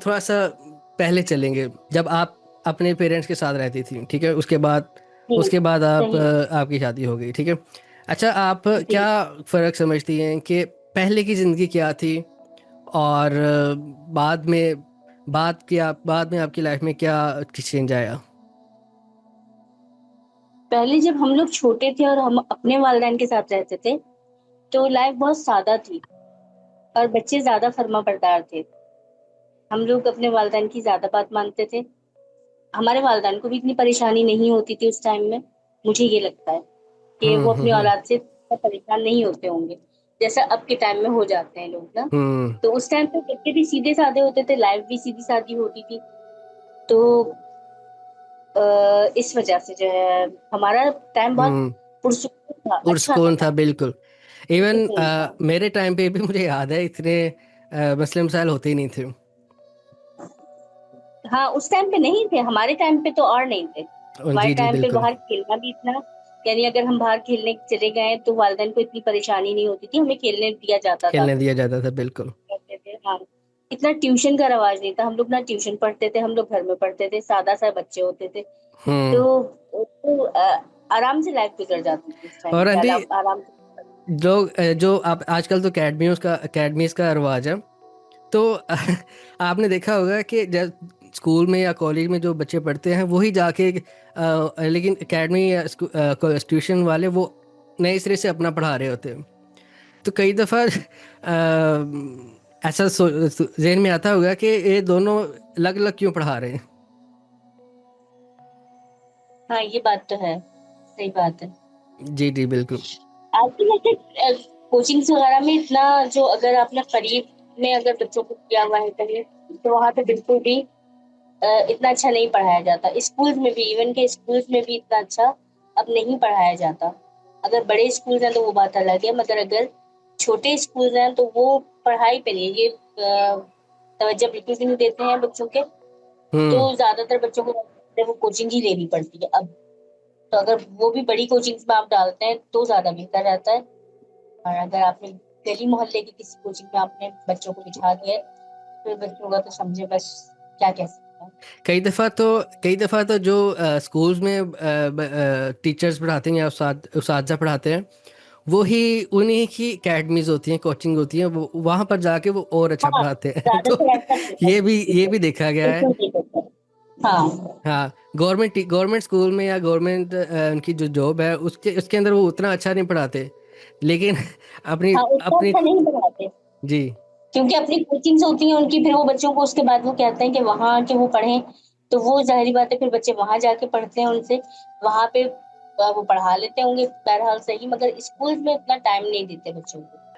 थोड़ा सा पहले चलेंगे, जब आप अपने पेरेंट्स के साथ रहती थी, ठीक है, जी। उसके बाद आप सही। आपकी शादी हो गई, ठीक है। अच्छा, आप जी। क्या फ़र्क समझती हैं कि पहले की ज़िंदगी क्या थी, और बाद में आपकी लाइफ में क्या चेंज आया? पहले जब हम लोग छोटे थे और हम अपने वालिदैन के साथ रहते थे, तो लाइफ बहुत सादा थी और बच्चे ज़्यादा फर्माबरदार थे। हम लोग अपने वालिदैन की ज़्यादा बात मानते थे। हमारे वालिदैन को भी इतनी परेशानी नहीं होती थी उस टाइम में। मुझे ये लगता है कि हम्म, वो हम्म, अपनी औलाद से इतना परेशान नहीं होते होंगे, जैसा अब के टाइम में हो जाते हैं लोग ना। हम्म, तो उस टाइम पे बच्चे भी सीधे-साधे होते थे, लाइफ भी सीधी-सादी होती थी। तो इस वजह से जो है हमारा टाइम बहुत हम्म। पुरसुकून था, अच्छा पुरस्कून था था, बिल्कुल। इवन सुकून था। मेरे टाइम पे भी मुझे याद है, इतने मसले मसाइल होते ही नहीं थे। हाँ, उस टाइम पे नहीं थे, हमारे टाइम पे तो और नहीं थे। हमारे जी जी टाइम पे बिल्कुल। बाहर खेलना भी इतना, यानी अगर हम बाहर खेलने चले गए तो वालिदैन को इतनी परेशानी नहीं होती थी, हमें खेलने दिया जाता था। खेलने दिया जाता था बिल्कुल। करते थे, हाँ। इतना ट्यूशन का रवाज नहीं था, हम लोग ना ट्यूशन पढ़ते थे, हम लोग घर में पढ़ते थे, सादा सा बच्चे होते थे। हम्म। तो आराम से लाइफ गुजर जाती थी उस टाइम और पे, आंटी, आराम से। जो आप आजकल तो अकेडमीज का रिवाज है, तो आपने देखा होगा कि जब स्कूल में या कॉलेज में जो बच्चे पढ़ते हैं वही जाके लेकिन एकेडमी या ट्यूशन वाले वो नए सिरे से अपना पढ़ा रहे होते हैं। तो कई दफ़ा ऐसा जहन में आता होगा कि ये दोनों अलग अलग क्यों पढ़ा रहे हैं। हाँ, ये बात तो है, सही बात है। जी जी बिल्कुल। आजकल वैसे कोचिंग्स वगैरह में इतना, जो अगर आपने करीब में अगर बच्चों को किया हुआ है कहीं, तो वहाँ पे बिल्कुल भी इतना अच्छा नहीं पढ़ाया जाता। स्कूल्स में भी, इवन के स्कूल्स में भी इतना अच्छा अब नहीं पढ़ाया जाता। अगर बड़े स्कूल्स हैं तो वो बात अलग है, मगर अगर छोटे स्कूल्स हैं तो वो पढ़ाई पे नहीं, ये तवज्जो बिल्कुल भी नहीं देते हैं बच्चों के। तो हम्म। ज्यादातर बच्चों को वो कोचिंग ही लेनी पड़ती है अब। तो अगर वो भी बड़ी कोचिंग्स में आप डालते हैं तो ज्यादा बेहतर रहता है। और अगर आपने गली मोहल्ले की किसी कोचिंग में आपने बच्चों को बिठा दिया है, फिर बच्चों का तो समझे बस, क्या कह सकते हैं। कई दफ़ा तो जो स्कूल्स में टीचर्स पढ़ाते हैं या उसातिज़ा पढ़ाते हैं, वो ही उन्हीं की एकेडमीज होती हैं, कोचिंग होती हैं, वो वहाँ पर जाके वो और अच्छा हाँ, पढ़ाते हैं। तो ज्यादातर ऐसा ही होता है, ये भी देखा गया है। बिल्कुल ठीक होता है। हाँ। हाँ, गवर्नमेंट स्कूल में या गवर्नमेंट उनकी जो जॉब है उसके उसके अंदर वो उतना अच्छा नहीं पढ़ाते, लेकिन अपनी हाँ, उतना अपनी अच्छा नहीं पढ़ाते, जी। क्योंकि अपनी कोचिंग्स होती हैं उनकी, फिर वो बच्चों को उसके बाद वो कहते हैं कि वहां के वो पढ़ें। तो वो जाहिर बात है, फिर बच्चे वहां जाके पढ़ते हैं उनसे, वहां पे वो पढ़ा लेते होंगे बहरहाल सही, मगर स्कूल में इतना टाइम नहीं देते बच्चों को।